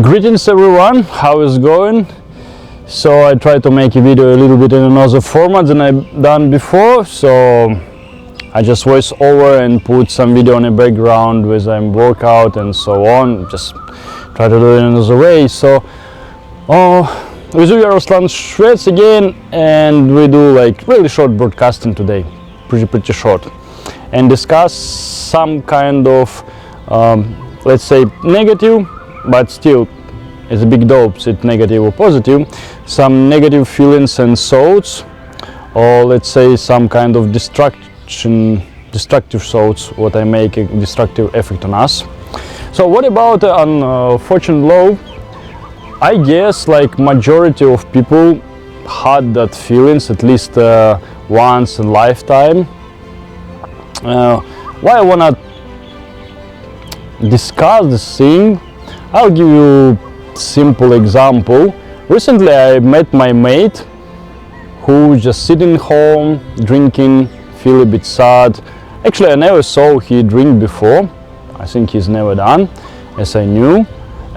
Greetings everyone, how is it going? So I try to make a video a little bit in another format than I've done before, so I just voice over and put some video in the background with workout and so on, just try to do it in another way. So with you, Ruslan Shvets again, and we do like really short broadcasting today, pretty short, and discuss some kind of let's say negative, but still it's a big dope, it's negative or positive, some negative feelings and thoughts, or let's say some kind of destructive thoughts, what I make a destructive effect on us. So what about unfortunate law? I guess like majority of people had that feelings at least once in lifetime. Why I wanna discuss this thing, I'll give you simple example. Recently I met my mate who just sitting home drinking, feel a bit sad. Actually I never saw he drink before, I think he's never done, as I knew,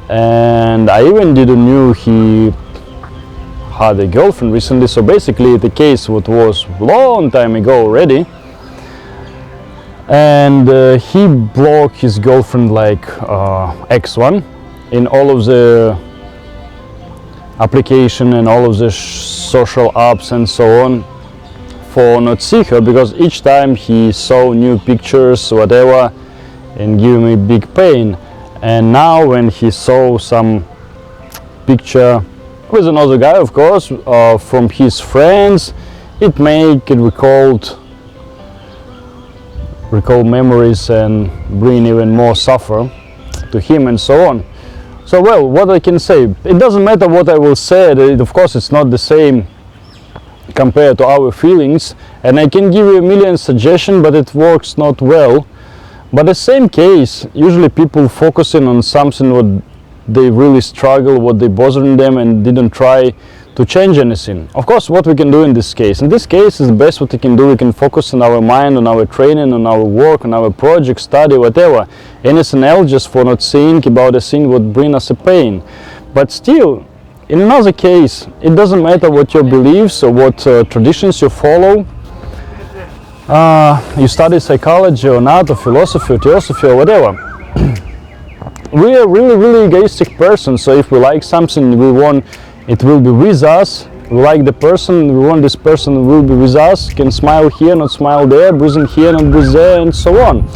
and I even didn't knew he had a girlfriend recently. So basically the case what was long time ago already, and he blocked his girlfriend like X1 in all of the application and all of the social apps and so on, for not see her, because each time he saw new pictures whatever and give me big pain. And now when he saw some picture with another guy, of course, from his friends, it make it recall memories and bring even more suffer to him and so on. So well, what I can say, it doesn't matter what I will say, of course it's not the same compared to our feelings, and I can give you a million suggestions, but it works not well. But the same case, usually people focusing on something what they really struggle, what they bothering them, and didn't try to change anything. Of course, what we can do in this case is the best what we can do. We can focus on our mind, on our training, on our work, on our project, study, whatever. Anything else just for not think about a thing would bring us a pain. But still, in another case, it doesn't matter what your beliefs or what traditions you follow. You study psychology or not, or philosophy or theosophy or whatever. We are really egoistic person, so if we like something, we want it will be with us. We like the person, we want this person will be with us, can smile here, not smile there, breathing here, not breathe there, and so on.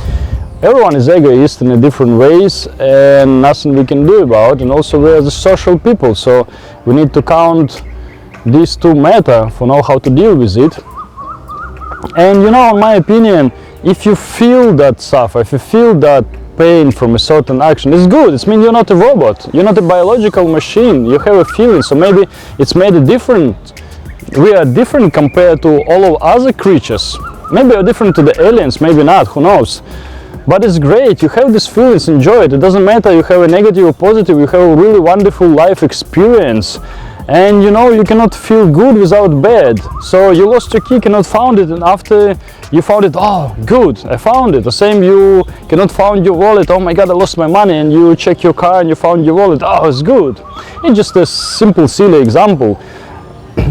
Everyone is egoist in a different ways, and nothing we can do about. And also we are the social people, so we need to count these two matter for know how to deal with it. And you know, in my opinion, if you feel that suffer, if you feel that pain from a certain action, it's good. It means you're not a robot, you're not a biological machine, you have a feeling. So maybe it's made a different, we are different compared to all of other creatures. Maybe we're different to the aliens, maybe not, who knows. But it's great, you have these feelings, enjoy it. It doesn't matter you have a negative or positive, you have a really wonderful life experience. And you know, you cannot feel good without bad. So you lost your key, cannot find it, and after you found it, oh good, I found it. The same, you cannot find your wallet, oh my god, I lost my money, and you check your car and you found your wallet, oh it's good. It's just a simple silly example.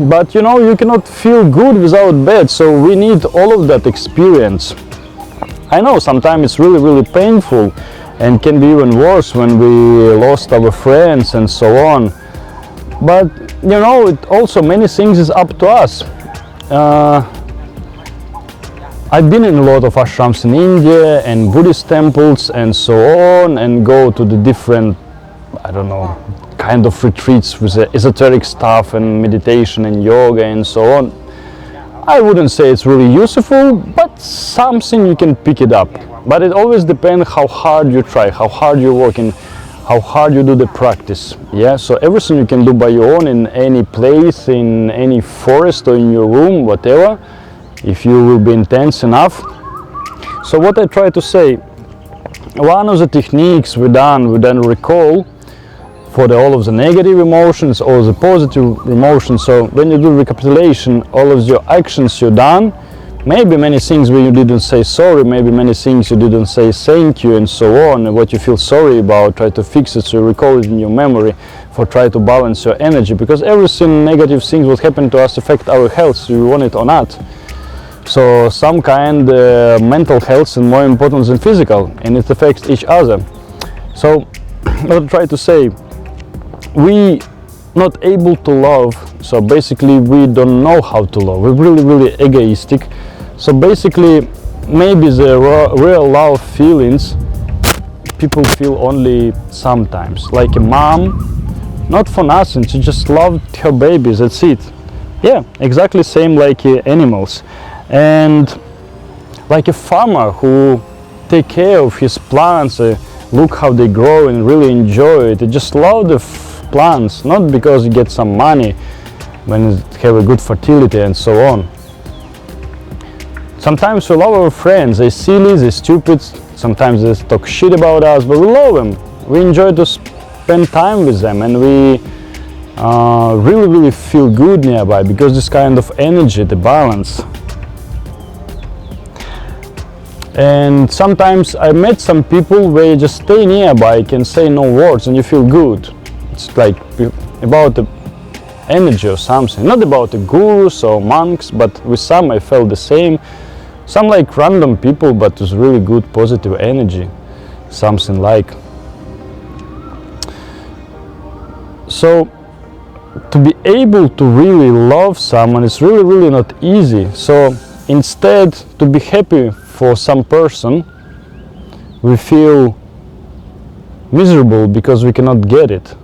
But you know, you cannot feel good without bad, so we need all of that experience. I know sometimes it's really painful and can be even worse when we lost our friends and so on. But you know, it also many things is up to us. I've been in a lot of ashrams in India and Buddhist temples and so on, and go to the different, I don't know, kind of retreats with the esoteric stuff and meditation and yoga and so on. I wouldn't say it's really useful, but something you can pick it up. But it always depends how hard you try, how hard you're working, how hard you do the practice. Yeah, so everything you can do by your own in any place, in any forest or in your room, whatever, if you will be intense enough. So what I try to say, one of the techniques we then recall for all of the negative emotions or the positive emotions. So when you do recapitulation, all of your actions you've done, maybe many things where you didn't say sorry, maybe many things you didn't say thank you and so on, and what you feel sorry about, try to fix it, so you recall it in your memory, for try to balance your energy, because everything negative things what happen to us affect our health, we want it or not. So some kind mental health is more important than physical, and it affects each other. So what I try to say, we not able to love, so basically we don't know how to love, we're really egoistic. So basically maybe the real love feelings people feel only sometimes, like a mom, not for nothing, she just loved her babies, that's it. Yeah, exactly same like animals. And like a farmer who take care of his plants, look how they grow and really enjoy it, they just love the plants, not because you get some money when it have a good fertility and so on. Sometimes we love our friends, they're silly, they're stupid, sometimes they talk shit about us, but we love them, we enjoy to spend time with them, and we really feel good nearby, because this kind of energy, the balance. And sometimes I met some people where you just stay nearby, can say no words and you feel good. It's like about the energy or something, not about the gurus or monks, but with some I felt the same. Some like random people, but with really good positive energy, something like. So to be able to really love someone is really not easy. So instead to be happy for some person, we feel miserable because we cannot get it.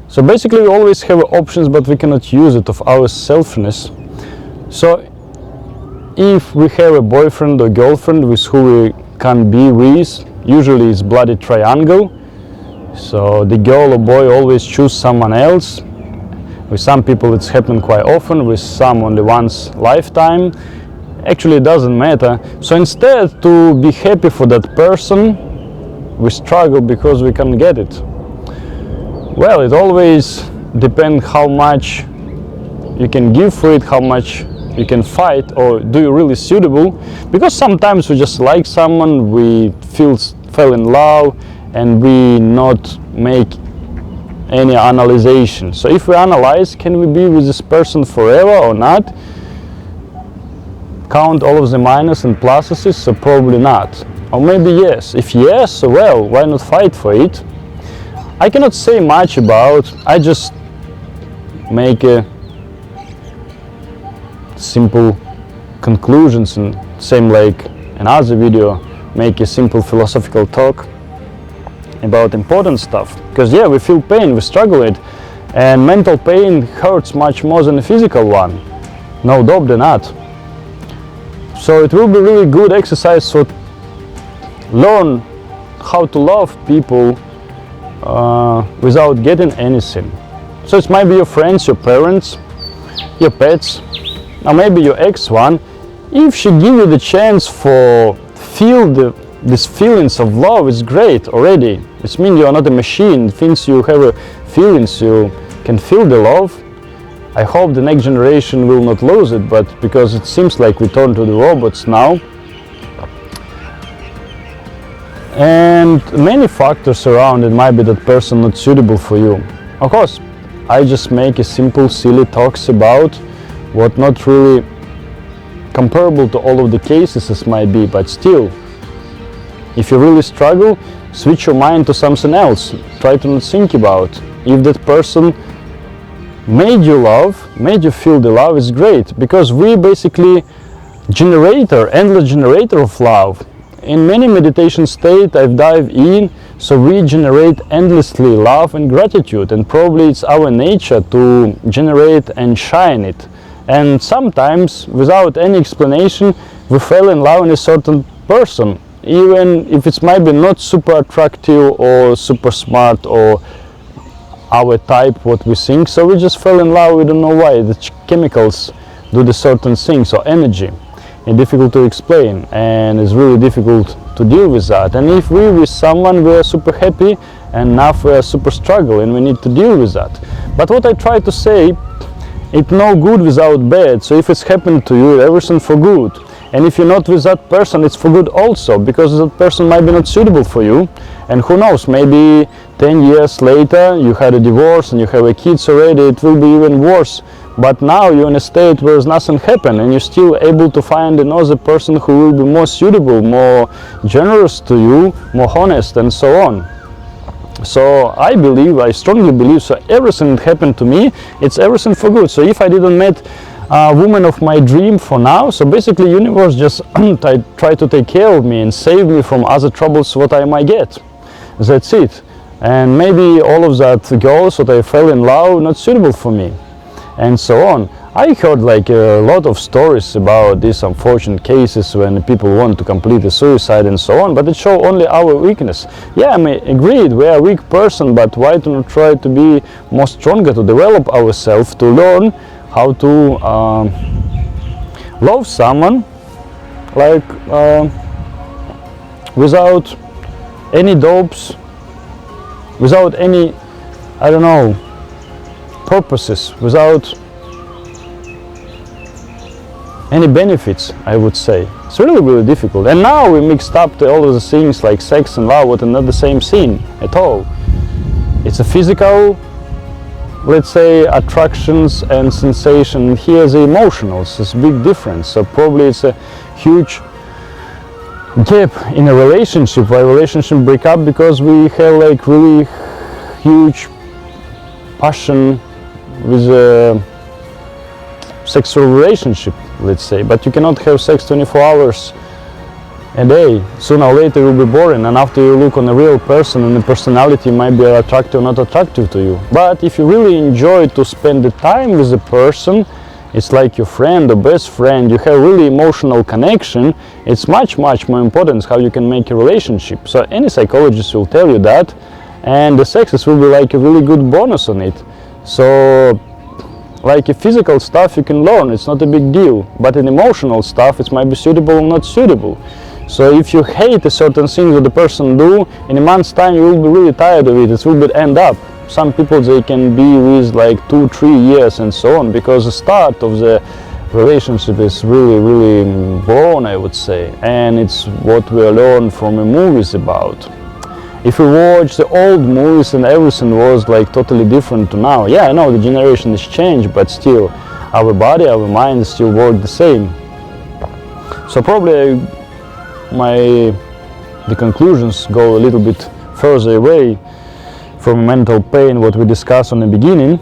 So basically we always have options, but we cannot use it of our selfness. So if we have a boyfriend or girlfriend with who we can be with, usually it's bloody triangle. So the girl or boy always choose someone else. With some people it's happened quite often, with some only once lifetime. Actually it doesn't matter. So instead to be happy for that person, we struggle because we can't get it. Well, it always depends how much you can give for it, how much you can fight, or do you really suitable? Because sometimes we just like someone, we fell in love, and we not make any analyzation. So if we analyze, can we be with this person forever or not? Count all of the minuses and pluses, so probably not. Or maybe yes. If yes, so well, why not fight for it? I cannot say much about, I just make a simple conclusions, and same like another video, make a simple philosophical talk about important stuff. Because yeah, we feel pain, we struggle with it, and mental pain hurts much more than a physical one, no doubt than not. So it will be really good exercise to learn how to love people without getting anything. So it might be your friends, your parents, your pets, or maybe your ex one. If she give you the chance for feel these feelings of love, it's great already. It means you are not a machine. It means you have feelings, you can feel the love. I hope the next generation will not lose it, but because it seems like we turn to the robots now. And many factors around it, might be that person not suitable for you. Of course, I just make a simple silly talks about what not really comparable to all of the cases as might be, but still, if you really struggle, switch your mind to something else. Try to not think about. If that person made you love, made you feel the love, is great, because we basically endless generator of love. In many meditation states I've dived in, so we generate endlessly love and gratitude, and probably it's our nature to generate and shine it. And sometimes, without any explanation, we fell in love in a certain person, even if it might be not super attractive or super smart or our type, what we think. So we just fell in love, we don't know why. The chemicals do the certain things, or energy. It's difficult to explain, and it's really difficult to deal with that. And if we with someone, we are super happy, and now we are super struggle, and we need to deal with that. But what I try to say, it's no good without bad. So if it's happened to you, everything for good. And if you're not with that person, it's for good also, because that person might be not suitable for you. And who knows, maybe 10 years later you had a divorce and you have a kids already, it will be even worse. But now you're in a state where nothing happened and you're still able to find another person who will be more suitable, more generous to you, more honest, and so on. So I strongly believe, so everything that happened to me, it's everything for good. So if I didn't meet a woman of my dream for now, so basically universe just try to take care of me and save me from other troubles what I might get. That's it. And maybe all of that girls that I fell in love not suitable for me, and so on. I heard like a lot of stories about these unfortunate cases when people want to complete a suicide and so on, but it shows only our weakness. Yeah, I may agreed, we are a weak person, but why to not try to be more stronger, to develop ourselves, to learn how to love someone like without any dopes, without any, I don't know, purposes, without any benefits, I would say. It's really, really difficult. And now we mixed up all of the things like sex and love, but not the same thing at all. It's a physical, let's say, attractions and sensation. Here the emotionals, it's a big difference. So probably it's a huge gap in a relationship, why relationship break up, because we have like really huge passion with a sexual relationship, let's say, but you cannot have sex 24 hours a day. Sooner or later you'll be boring, and after you look on a real person and the personality might be attractive or not attractive to you. But if you really enjoy to spend the time with a person, it's like your friend or best friend, you have really emotional connection, it's much more important how you can make a relationship. So any psychologist will tell you that, and the sexes will be like a really good bonus on it. So like a physical stuff you can learn, it's not a big deal, but in emotional stuff it might be suitable or not suitable. So if you hate a certain thing that the person do, in a month's time you will be really tired of it, it will be end up. Some people, they can be with like 2-3 years and so on, because the start of the relationship is really boring, I would say, and it's what we learn from the movies about. If we watch the old movies and everything was like totally different to now. Yeah, I know the generation has changed, but still our body, our mind still work the same. So probably the conclusions go a little bit further away from mental pain what we discussed on the beginning.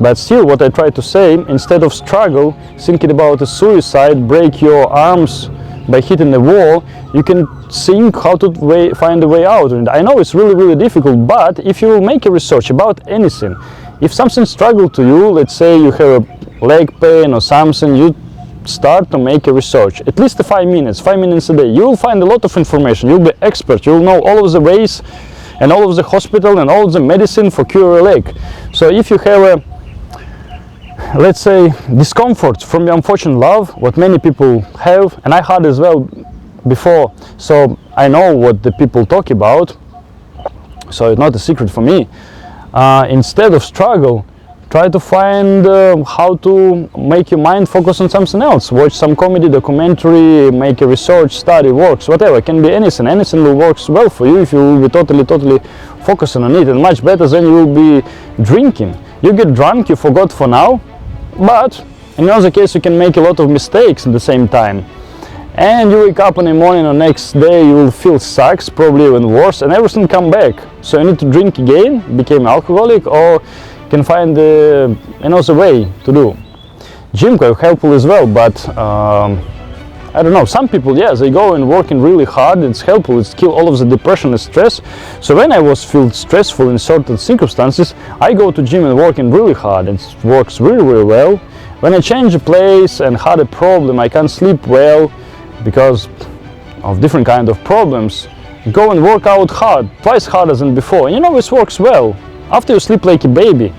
But still what I try to say, instead of struggle, thinking about a suicide, break your arms by hitting the wall, you can think how to find a way out. And I know it's really difficult, but if you will make a research about anything, if something struggle to you, let's say you have a leg pain or something, you start to make a research, at least 5 minutes a day, you will find a lot of information, you'll be expert, you'll know all of the ways and all of the hospital and all of the medicine for cure a leg. So if you have a, let's say, discomfort from your unfortunate love, what many people have, and I had as well before, so I know what the people talk about, so it's not a secret for me. Instead of struggle, try to find how to make your mind focus on something else. Watch some comedy, documentary, make a research, study, works, whatever. It can be anything. Anything will work well for you if you will be totally focusing on it, and much better than you will be drinking. You get drunk, you forgot for now, but in other case you can make a lot of mistakes at the same time. And you wake up in the morning or next day you will feel sucks, probably even worse, and everything come back. So you need to drink again, become alcoholic, or can find another way to do. Gym quite helpful as well, but I don't know, some people, yeah, they go and working really hard, it's helpful, it's kill all of the depression and stress. So when I was feel stressful in certain circumstances, I go to gym and working really hard, and it works really well. When I change a place and had a problem, I can't sleep well because of different kind of problems, go and work out hard, twice harder than before, and you know, this works well. After you sleep like a baby.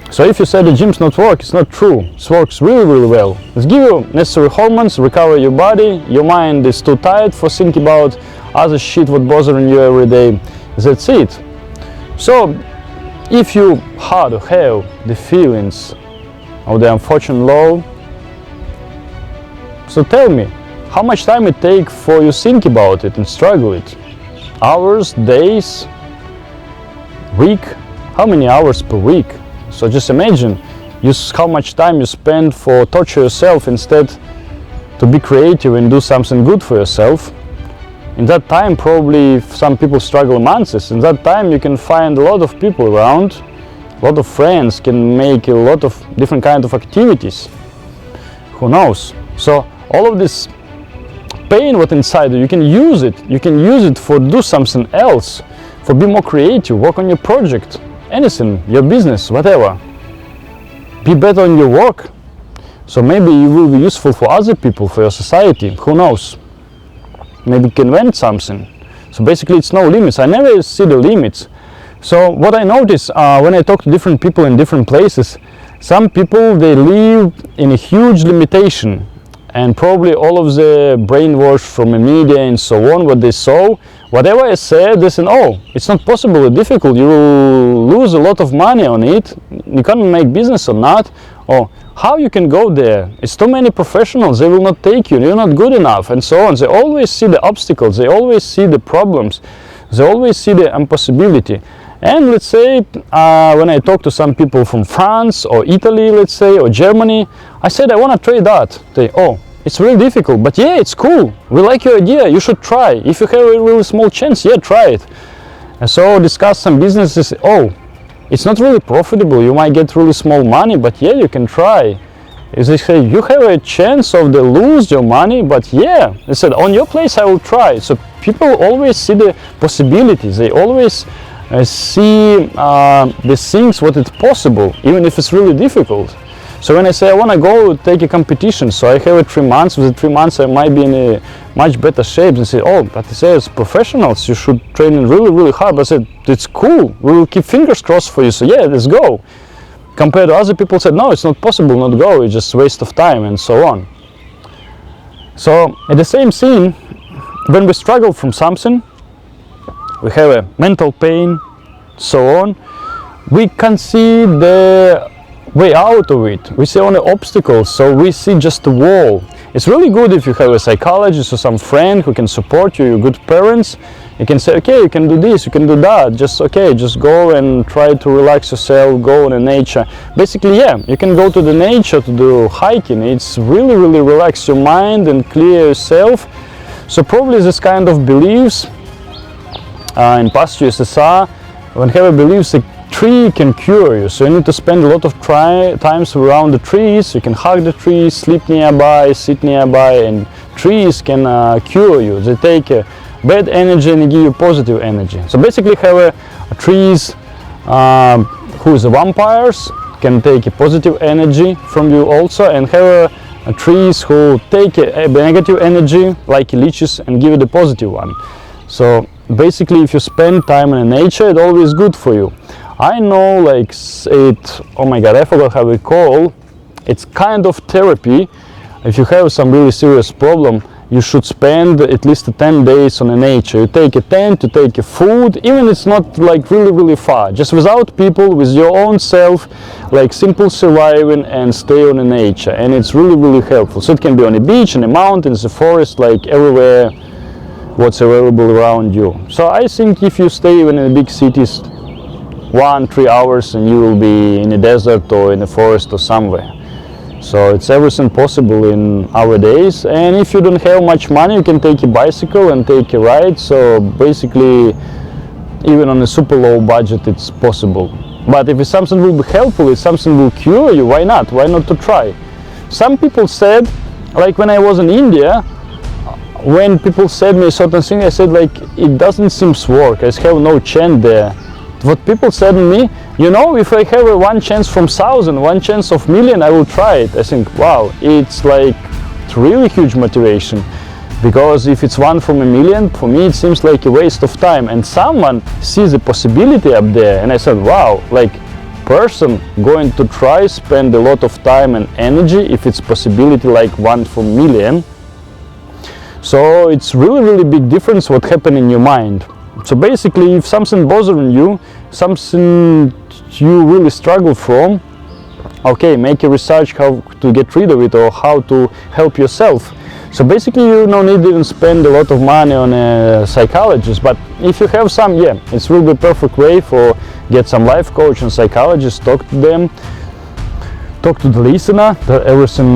So if you say the gym's not work, it's not true. It works really well. It's give you necessary hormones, recover your body, your mind is too tired for thinking about other shit what bothering you every day. That's it. So if you had or have the feelings of the unfortunate love, So tell me, how much time it take for you think about it and struggle it? Hours, days, week? How many hours per week? So just imagine how much time you spend for torture yourself instead to be creative and do something good for yourself. In that time, probably some people struggle months. In that time, you can find a lot of people around, a lot of friends, can make a lot of different kind of activities. Who knows? So all of this pain what inside you can use it. You can use it for do something else, for be more creative, work on your project, anything, your business, whatever. Be better on your work. So maybe you will be useful for other people, for your society, who knows? Maybe you can invent something. So basically it's no limits. I never see the limits. So what I notice when I talk to different people in different places, some people they live in a huge limitation, and probably all of the brainwash from the media and so on, what they saw, whatever I said, they said, oh, it's not possible, it's difficult, you will lose a lot of money on it, you can't make business or not, or how you can go there, it's too many professionals, they will not take you, you're not good enough, and so on. They always see the obstacles, they always see the problems, they always see the impossibility. And let's say, when I talk to some people from France or Italy, let's say, or Germany, I said, I want to try that. They, oh, it's really difficult, but yeah, it's cool. We like your idea, you should try. If you have a really small chance, yeah, try it. And so discuss some businesses, oh, it's not really profitable, you might get really small money, but yeah, you can try. As they say, you have a chance of the lose your money, but yeah, they said, on your place I will try. So people always see the possibilities, they always see the things what it's possible, even if it's really difficult. So when I say I want to go take a competition, so I have a 3 months, with the 3 months I might be in a much better shape, and say, oh, but they say as professionals you should train really hard. But I said, it's cool, we will keep fingers crossed for you, so yeah, let's go. Compared to other people said, no, it's not possible, not go, it's just waste of time, and so on. So at the same scene, when we struggle from something, we have a mental pain, so on, we can see the way out of it. We see only obstacles, so we see just a wall. It's really good if you have a psychologist or some friend who can support you, your good parents. You can say, okay, you can do this, you can do that, just okay, just go and try to relax yourself, go in the nature. Basically, yeah, you can go to the nature to do hiking. It's really relax your mind and clear yourself. So probably this kind of beliefs in past USSR, when have beliefs a tree can cure you, so you need to spend a lot of times around the trees. You can hug the trees, sleep nearby, sit nearby, and trees can cure you. They take bad energy and give you positive energy. So basically have trees who is vampires, can take a positive energy from you also, and have trees who take a negative energy like leeches and give you the positive one. So basically if you spend time in nature, it's always good for you. I know, like oh my god, I forgot how we call, it's kind of therapy. If you have some really serious problem, you should spend at least 10 days on the nature. You take a tent, you take a food, even it's not like really far, just without people, with your own self, like simple surviving, and stay on the nature, and it's really helpful. So it can be on a beach, in the mountains, the forest, like everywhere what's available around you. So I think if you stay even in the big cities 1-3 hours, and you will be in a desert or in a forest or somewhere. So it's everything possible in our days. And if you don't have much money, you can take a bicycle and take a ride. So basically even on a super low budget it's possible. But if it's something will be helpful, if something will cure you, why not to try? Some people said, like when I was in India, when people said me a certain thing, I said like, it doesn't seem to work, I have no chance there. What people said to me, you know, if I have a 1 chance from 1,000, 1 chance of million, I will try it. I think, wow, it's like really huge motivation. Because if it's 1 from 1,000,000, for me it seems like a waste of time. And someone sees a possibility up there, and I said, wow, like person going to try, spend a lot of time and energy if it's possibility like 1 from 1,000,000. So it's really big difference what happened in your mind. So basically, if something bothering you, something you really struggle from, okay, make a research how to get rid of it or how to help yourself. So basically you no need even spend a lot of money on a psychologist, but if you have some, yeah, it will be a perfect way for get some life coach and psychologist, talk to them, talk to the listener, everything,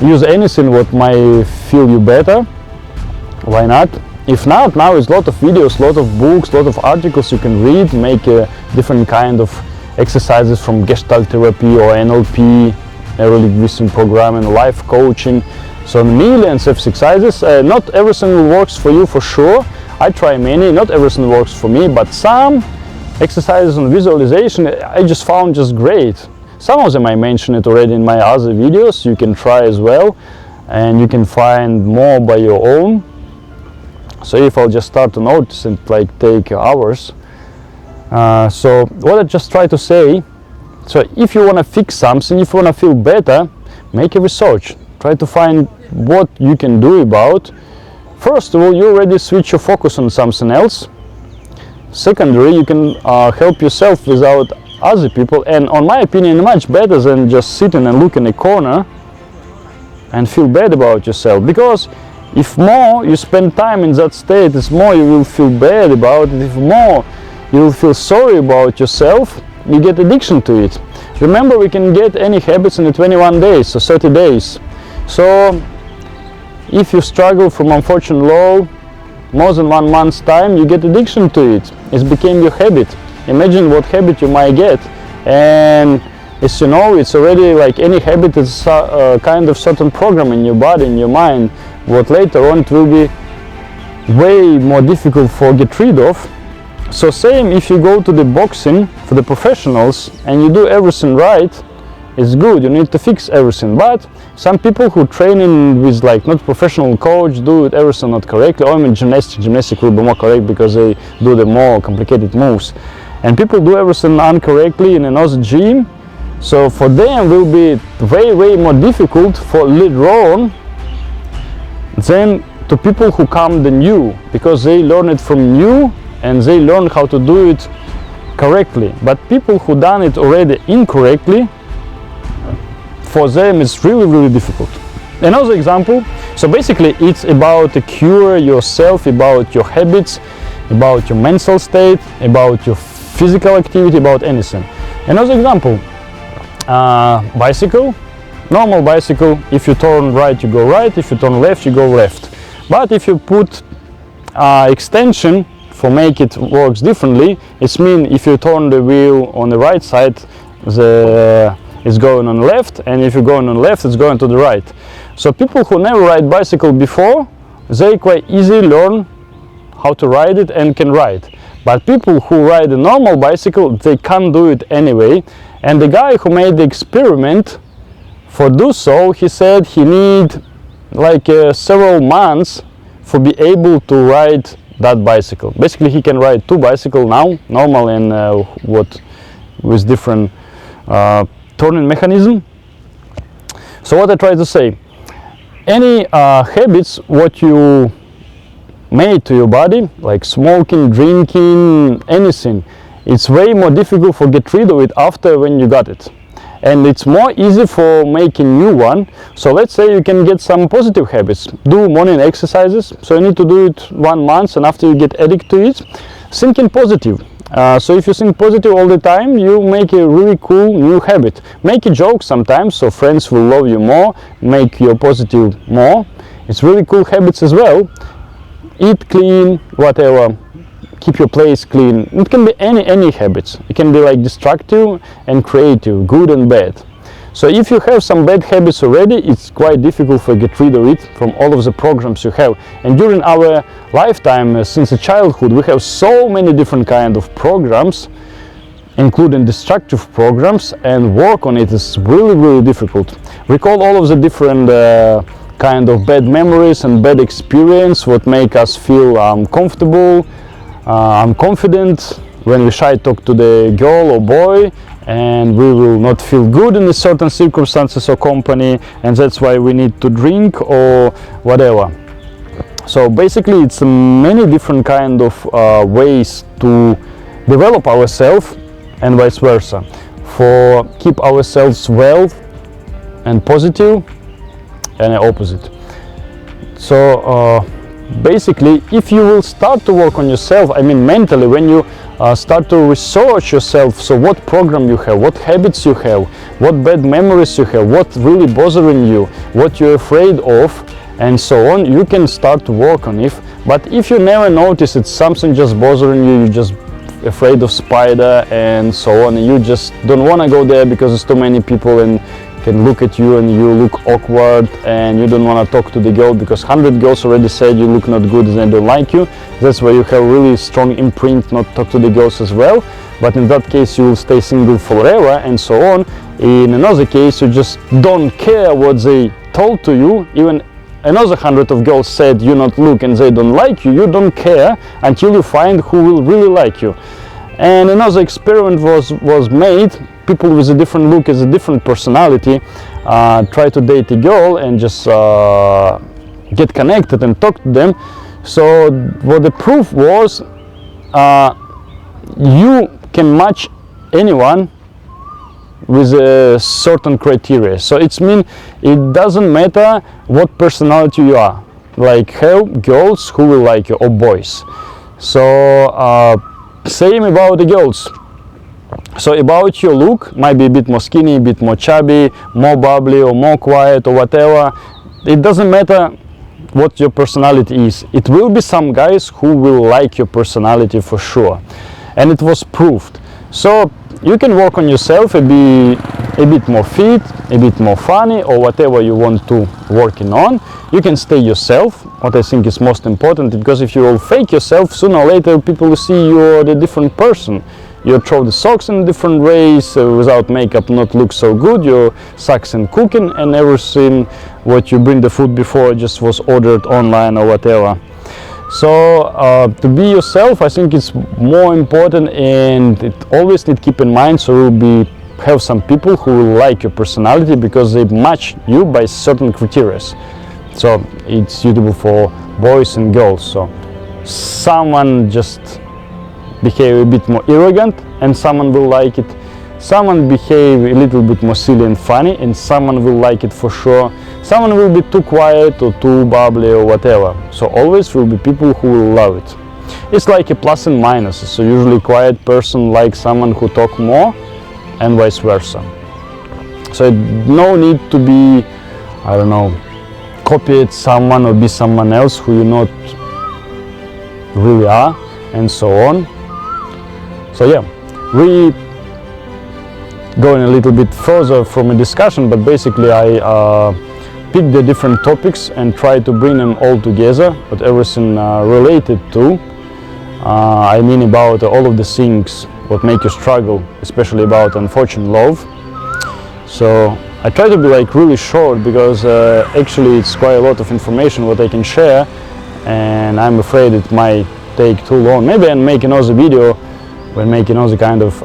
use anything what might feel you better. Why not? If not, now is a lot of videos, lot of books, lot of articles you can read, make a different kind of exercises from Gestalt therapy or NLP, neurolinguistic programming, life coaching. So millions of exercises. Not everything works for you for sure. I try many, not everything works for me, but some exercises on visualization I just found just great. Some of them I mentioned it already in my other videos, you can try as well, and you can find more by your own. So if I'll just start to notice it, like take hours. So what I just try to say, so if you want to fix something, if you want to feel better, make a research. Try to find what you can do about. First of all, you already switch your focus on something else. Secondary, you can help yourself without other people, and on my opinion, much better than just sitting and look in a corner and feel bad about yourself. Because if more you spend time in that state, it's more you will feel bad about it. If more you will feel sorry about yourself, you get addiction to it. Remember, we can get any habits in the 21 days, so 30 days. So if you struggle from unfortunate law more than 1 month's time, you get addiction to it. It became your habit. Imagine what habit you might get. And as you know, it's already like any habit is a kind of certain program in your body, in your mind, what later on it will be way more difficult for get rid of. So same if you go to the boxing for the professionals and you do everything right, it's good, you need to fix everything. But some people who training with like not professional coach do it everything not correctly, or I mean gymnastic will be more correct because they do the more complicated moves. And people do everything incorrectly in another gym, so for them will be way more difficult for later on than to people who come the new, because they learn it from new and they learn how to do it correctly. But people who done it already incorrectly, for them it's really difficult. Another example, so basically it's about to cure yourself, about your habits, about your mental state, about your physical activity, about anything. Another example, bicycle, normal bicycle, if you turn right you go right, if you turn left you go left. But if you put extension for make it works differently, it's mean if you turn the wheel on the right side, it's going on the left, and if you're going on the left, it's going to the right. So people who never ride bicycle before, they quite easily learn how to ride it and can ride. But people who ride a normal bicycle, they can't do it anyway. And the guy who made the experiment for do so, he said he need like several months for be able to ride that bicycle. Basically he can ride 2 bicycles now, normal and what with different turning mechanism. So what I try to say, any habits what you made to your body, like smoking, drinking, anything, it's way more difficult for get rid of it after when you got it. And it's more easy for making new one. So let's say you can get some positive habits, do morning exercises, so you need to do it 1 month, and after you get addicted to it, thinking positive. So if you think positive all the time, you make a really cool new habit. Make a joke sometimes, so friends will love you more, make you positive more. It's really cool habits as well. Eat clean, whatever, keep your place clean. It can be any habits. It can be like destructive and creative, good and bad. So if you have some bad habits already, it's quite difficult to get rid of it from all of the programs you have. And during our lifetime, since childhood, we have so many different kind of programs, including destructive programs, and work on it is really difficult. Recall all of the different kind of bad memories and bad experience, what make us feel comfortable, confident when we shy talk to the girl or boy, and we will not feel good in a certain circumstances or company, and that's why we need to drink or whatever. So basically it's many different kind of ways to develop ourselves and vice versa, for keep ourselves well and positive, and the opposite. So basically, if you will start to work on yourself, I mean mentally, when you start to research yourself, so what program you have, what habits you have, what bad memories you have, what really bothering you, what you're afraid of, and so on, you can start to work on it. But if you never notice it's something just bothering you, you're just afraid of spider and so on, and you just don't want to go there because there's too many people and can look at you and you look awkward, and you don't want to talk to the girl because 100 girls already said you look not good and they don't like you. That's why you have really strong imprint not talk to the girls as well. But in that case you will stay single forever and so on. In another case you just don't care what they told to you, even another 100 of girls said you not look and they don't like you, you don't care until you find who will really like you. And another experiment was made. People with a different look, as a different personality, try to date a girl and just get connected and talk to them. So what the proof was, you can match anyone with a certain criteria. So it's mean it doesn't matter what personality you are, like have girls who will like you or boys. So same about the girls. So about your look, might be a bit more skinny, a bit more chubby, more bubbly or more quiet or whatever. It doesn't matter what your personality is. It will be some guys who will like your personality for sure. And it was proved. So you can work on yourself and be a bit more fit, a bit more funny, or whatever you want to working on. You can stay yourself, what I think is most important, because if you will fake yourself, sooner or later people will see you're a different person. You throw the socks in different ways, without makeup not look so good, your socks and cooking and everything, what you bring the food before just was ordered online or whatever. So to be yourself, I think it's more important, and it always need to keep in mind, so you'll have some people who will like your personality because they match you by certain criteria. So it's suitable for boys and girls. So someone just behave a bit more arrogant and someone will like it. Someone behave a little bit more silly and funny and someone will like it for sure. Someone will be too quiet or too bubbly or whatever. So always will be people who will love it. It's like a plus and minus. So usually quiet person likes someone who talk more and vice versa. So no need to be, I don't know, copy someone or be someone else who you not really are and so on. So yeah, we going a little bit further from a discussion, but basically I picked the different topics and try to bring them all together, but everything related to, I mean about all of the things what make you struggle, especially about unfortunate love. So I try to be like really short because actually it's quite a lot of information what I can share, and I'm afraid it might take too long. Maybe I'll make another video when making another kind of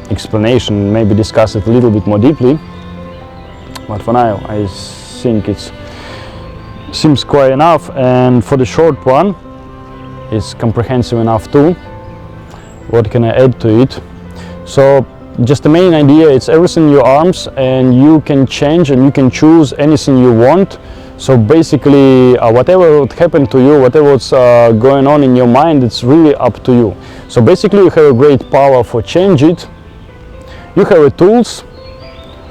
explanation, maybe discuss it a little bit more deeply. But for now, I think it seems quite enough, and for the short one, it's comprehensive enough too. What can I add to it? So just the main idea, it's everything in your arms, and you can change and you can choose anything you want. So basically, whatever would happen to you, whatever's going on in your mind, it's really up to you. So basically, you have a great power for change it. You have the tools,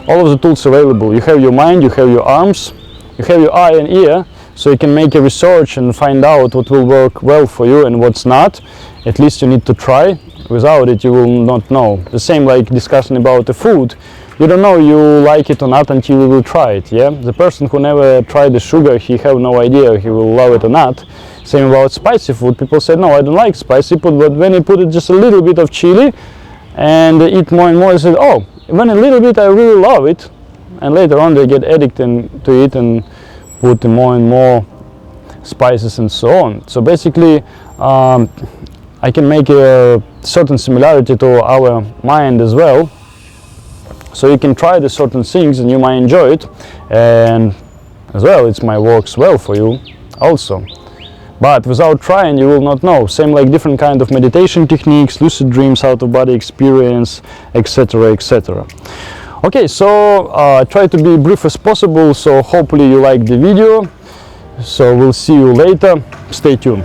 all of the tools available. You have your mind, you have your arms, you have your eye and ear, so you can make a research and find out what will work well for you and what's not. At least you need to try. Without it, you will not know. The same like discussing about the food. You don't know you like it or not until you will try it, yeah? The person who never tried the sugar, he have no idea he will love it or not. Same about spicy food. People say, no, I don't like spicy food, but when you put it just a little bit of chili and they eat more and more, they say, oh, when a little bit I really love it. And later on they get addicted to it and put more and more spices and so on. So basically, I can make a certain similarity to our mind as well. So you can try the certain things and you might enjoy it, and as well it might works well for you also. But without trying you will not know. Same like different kind of meditation techniques, lucid dreams, out of body experience, etc, etc. Okay, so try to be brief as possible, so hopefully you like the video. So we'll see you later. Stay tuned.